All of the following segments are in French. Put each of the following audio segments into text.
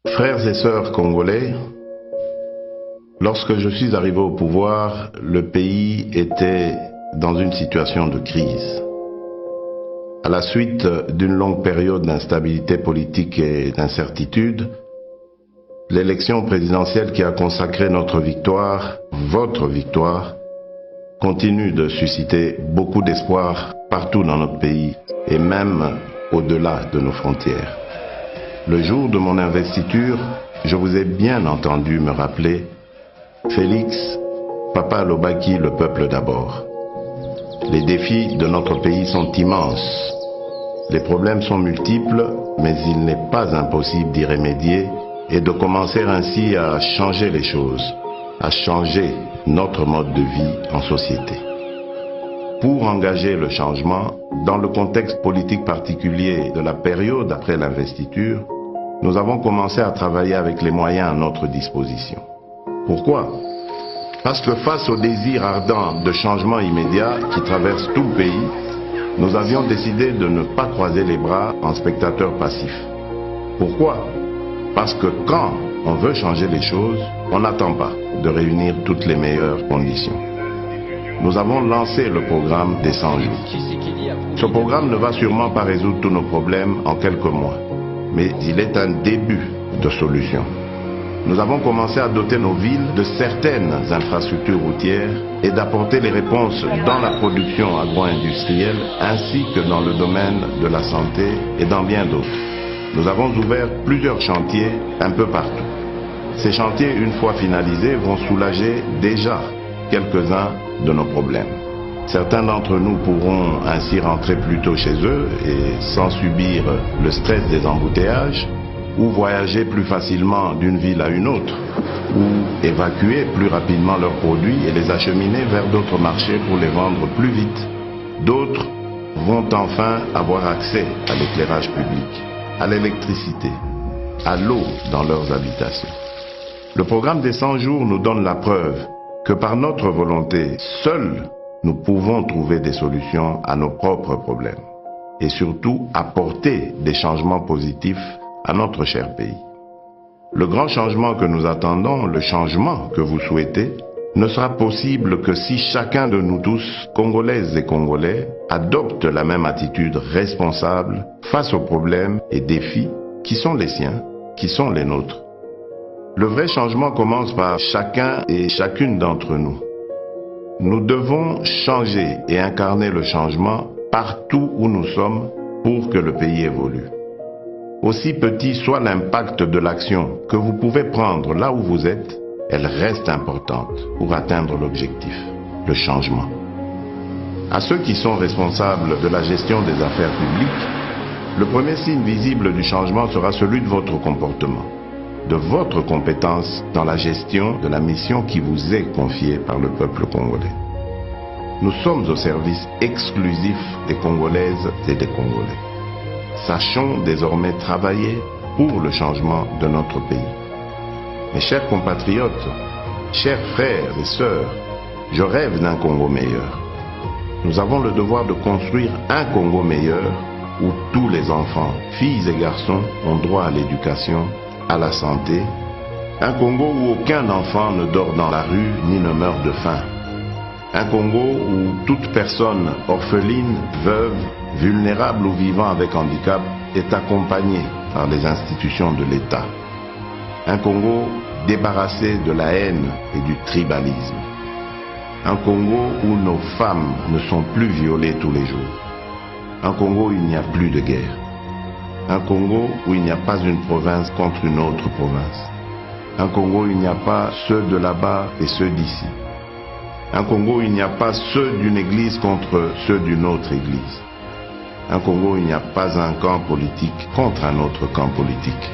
Frères et sœurs congolais, lorsque je suis arrivé au pouvoir, le pays était dans une situation de crise. À la suite d'une longue période d'instabilité politique et d'incertitude, l'élection présidentielle qui a consacré notre victoire, votre victoire, continue de susciter beaucoup d'espoir partout dans notre pays et même au-delà de nos frontières. Le jour de mon investiture, je vous ai bien entendu me rappeler « Félix, Papa Lobaki, le peuple d'abord ». Les défis de notre pays sont immenses. Les problèmes sont multiples, mais il n'est pas impossible d'y remédier et de commencer ainsi à changer les choses, à changer notre mode de vie en société. Pour engager le changement, dans le contexte politique particulier de la période après l'investiture, nous avons commencé à travailler avec les moyens à notre disposition. Pourquoi? Parce que face au désir ardent de changement immédiat qui traverse tout le pays, nous avions décidé de ne pas croiser les bras en spectateurs passifs. Pourquoi? Parce que quand on veut changer les choses, on n'attend pas de réunir toutes les meilleures conditions. Nous avons lancé le programme des 100 jours. Ce programme ne va sûrement pas résoudre tous nos problèmes en quelques mois, mais il est un début de solution. Nous avons commencé à doter nos villes de certaines infrastructures routières et d'apporter les réponses dans la production agro-industrielle ainsi que dans le domaine de la santé et dans bien d'autres. Nous avons ouvert plusieurs chantiers un peu partout. Ces chantiers, une fois finalisés, vont soulager déjà quelques-uns de nos problèmes. Certains d'entre nous pourront ainsi rentrer plus tôt chez eux et sans subir le stress des embouteillages, ou voyager plus facilement d'une ville à une autre, ou évacuer plus rapidement leurs produits et les acheminer vers d'autres marchés pour les vendre plus vite. D'autres vont enfin avoir accès à l'éclairage public, à l'électricité, à l'eau dans leurs habitations. Le programme des 100 jours nous donne la preuve que par notre volonté, seuls nous pouvons trouver des solutions à nos propres problèmes et surtout apporter des changements positifs à notre cher pays. Le grand changement que nous attendons, le changement que vous souhaitez, ne sera possible que si chacun de nous tous, Congolaises et Congolais, adopte la même attitude responsable face aux problèmes et défis qui sont les siens, qui sont les nôtres. Le vrai changement commence par chacun et chacune d'entre nous. Nous devons changer et incarner le changement partout où nous sommes pour que le pays évolue. Aussi petit soit l'impact de l'action que vous pouvez prendre là où vous êtes, elle reste importante pour atteindre l'objectif, le changement. À ceux qui sont responsables de la gestion des affaires publiques, le premier signe visible du changement sera celui de votre comportement, de votre compétence dans la gestion de la mission qui vous est confiée par le peuple congolais. Nous sommes au service exclusif des Congolaises et des Congolais. Sachons désormais travailler pour le changement de notre pays. Mes chers compatriotes, chers frères et sœurs, je rêve d'un Congo meilleur. Nous avons le devoir de construire un Congo meilleur où tous les enfants, filles et garçons, ont droit à l'éducation, à la santé. Un Congo où aucun enfant ne dort dans la rue ni ne meurt de faim. Un Congo où toute personne orpheline, veuve, vulnérable ou vivant avec handicap est accompagnée par les institutions de l'État. Un Congo débarrassé de la haine et du tribalisme. Un Congo où nos femmes ne sont plus violées tous les jours. Un Congo où il n'y a plus de guerre. Un Congo où il n'y a pas une province contre une autre province. Un Congo où il n'y a pas ceux de là-bas et ceux d'ici. Un Congo où il n'y a pas ceux d'une église contre ceux d'une autre église. Un Congo où il n'y a pas un camp politique contre un autre camp politique.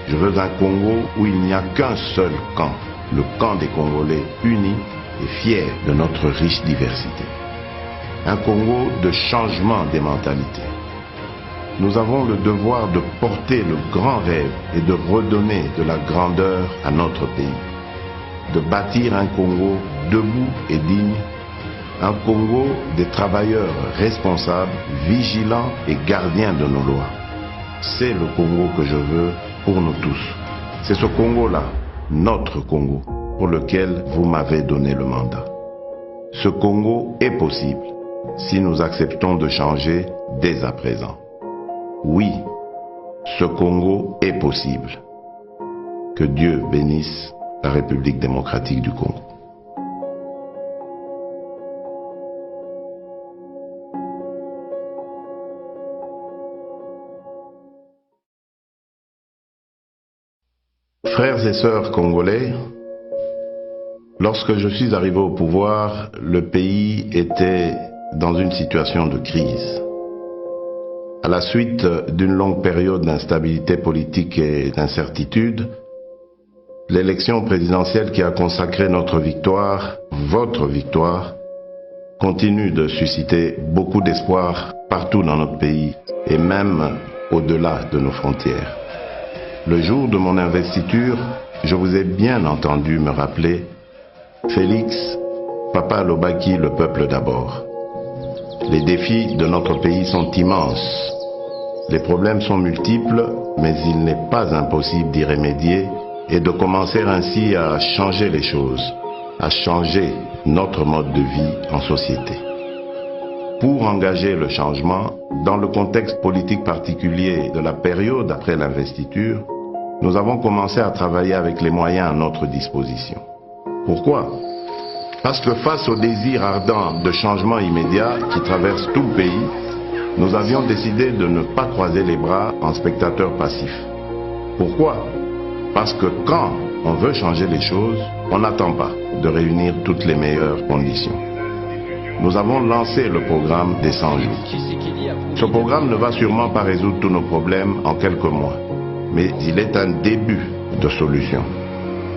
Je veux un Congo où il n'y a qu'un seul camp, le camp des Congolais unis et fiers de notre riche diversité. Un Congo de changement des mentalités. Nous avons le devoir de porter le grand rêve et de redonner de la grandeur à notre pays. De bâtir un Congo debout et digne, un Congo des travailleurs responsables, vigilants et gardiens de nos lois. C'est le Congo que je veux pour nous tous. C'est ce Congo-là, notre Congo, pour lequel vous m'avez donné le mandat. Ce Congo est possible si nous acceptons de changer dès à présent. Oui, ce Congo est possible. Que Dieu bénisse la République démocratique du Congo. Frères et sœurs congolais, lorsque je suis arrivé au pouvoir, le pays était dans une situation de crise. À la suite d'une longue période d'instabilité politique et d'incertitude, l'élection présidentielle qui a consacré notre victoire, votre victoire, continue de susciter beaucoup d'espoir partout dans notre pays et même au-delà de nos frontières. Le jour de mon investiture, je vous ai bien entendu me rappeler « Félix, Papa Lobaki, le peuple d'abord ». Les défis de notre pays sont immenses. Les problèmes sont multiples, mais il n'est pas impossible d'y remédier et de commencer ainsi à changer les choses, à changer notre mode de vie en société. Pour engager le changement, dans le contexte politique particulier de la période après l'investiture, nous avons commencé à travailler avec les moyens à notre disposition. Pourquoi? Parce que face au désir ardent de changement immédiat qui traverse tout le pays, nous avions décidé de ne pas croiser les bras en spectateurs passifs. Pourquoi? Parce que quand on veut changer les choses, on n'attend pas de réunir toutes les meilleures conditions. Nous avons lancé le programme des 100 jours. Ce programme ne va sûrement pas résoudre tous nos problèmes en quelques mois, mais il est un début de solution.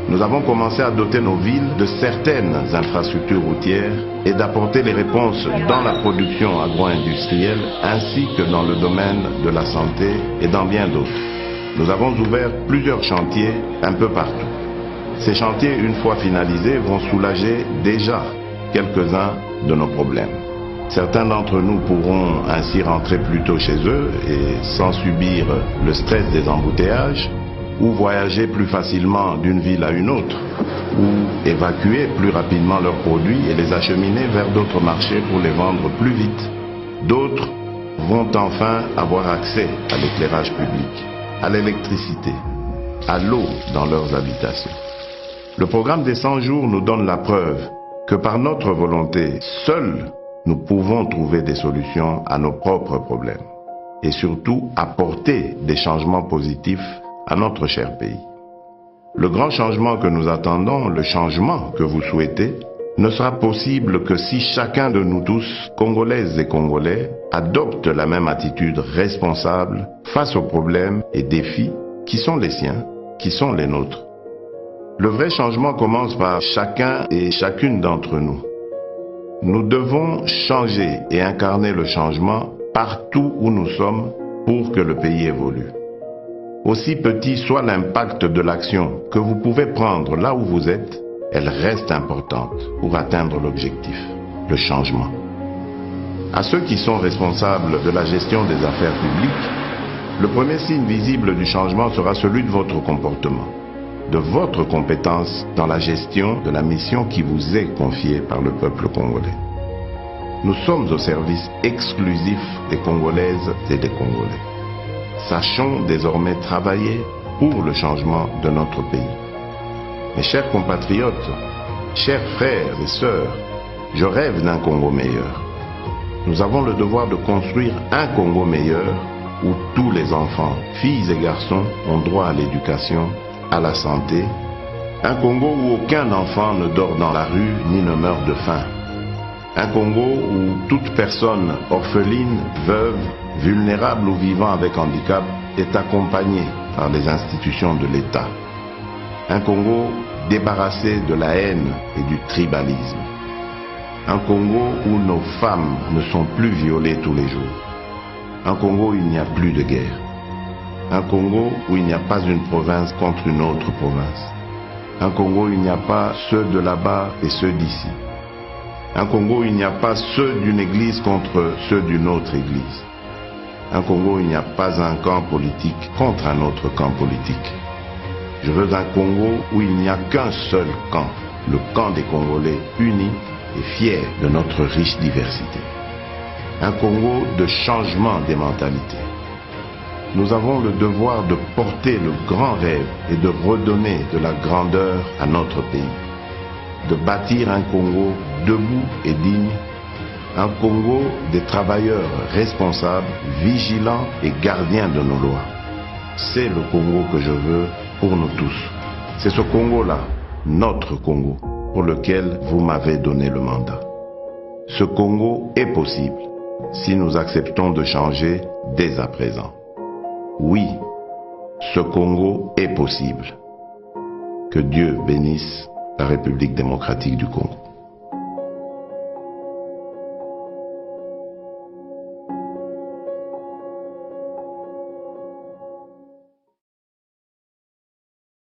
Nous avons commencé à doter nos villes de certaines infrastructures routières et d'apporter les réponses dans la production agro-industrielle ainsi que dans le domaine de la santé et dans bien d'autres. Nous avons ouvert plusieurs chantiers un peu partout. Ces chantiers, une fois finalisés, vont soulager déjà quelques-uns de nos problèmes. Certains d'entre nous pourront ainsi rentrer plus tôt chez eux et sans subir le stress des embouteillages, ou voyager plus facilement d'une ville à une autre, ou évacuer plus rapidement leurs produits et les acheminer vers d'autres marchés pour les vendre plus vite. D'autres vont enfin avoir accès à l'éclairage public, à l'électricité, à l'eau dans leurs habitations. Le programme des 100 jours nous donne la preuve que par notre volonté, seuls nous pouvons trouver des solutions à nos propres problèmes et surtout apporter des changements positifs à notre cher pays. Le grand changement que nous attendons, le changement que vous souhaitez, ne sera possible que si chacun de nous tous, Congolaises et Congolais, adopte la même attitude responsable face aux problèmes et défis qui sont les siens, qui sont les nôtres. Le vrai changement commence par chacun et chacune d'entre nous. Nous devons changer et incarner le changement partout où nous sommes pour que le pays évolue. Aussi petit soit l'impact de l'action que vous pouvez prendre là où vous êtes, elle reste importante pour atteindre l'objectif, le changement. À ceux qui sont responsables de la gestion des affaires publiques, le premier signe visible du changement sera celui de votre comportement, de votre compétence dans la gestion de la mission qui vous est confiée par le peuple congolais. Nous sommes au service exclusif des Congolaises et des Congolais. Sachons désormais travailler pour le changement de notre pays. Mes chers compatriotes, chers frères et sœurs, je rêve d'un Congo meilleur. Nous avons le devoir de construire un Congo meilleur où tous les enfants, filles et garçons, ont droit à l'éducation, à la santé. Un Congo où aucun enfant ne dort dans la rue ni ne meurt de faim. Un Congo où toute personne orpheline, veuve, vulnérable ou vivant avec handicap est accompagnée par les institutions de l'État. Un Congo débarrassé de la haine et du tribalisme. Un Congo où nos femmes ne sont plus violées tous les jours. Un Congo où il n'y a plus de guerre. Un Congo où il n'y a pas une province contre une autre province. Un Congo où il n'y a pas ceux de là-bas et ceux d'ici. Un Congo où il n'y a pas ceux d'une église contre ceux d'une autre église. Un Congo où il n'y a pas un camp politique contre un autre camp politique. Je veux un Congo où il n'y a qu'un seul camp, le camp des Congolais unis et fiers de notre riche diversité. Un Congo de changement des mentalités. Nous avons le devoir de porter le grand rêve et de redonner de la grandeur à notre pays. De bâtir un Congo debout et digne. Un Congo des travailleurs responsables, vigilants et gardiens de nos lois. C'est le Congo que je veux pour nous tous. C'est ce Congo-là, notre Congo, pour lequel vous m'avez donné le mandat. Ce Congo est possible si nous acceptons de changer dès à présent. Oui, ce Congo est possible. Que Dieu bénisse la République démocratique du Congo.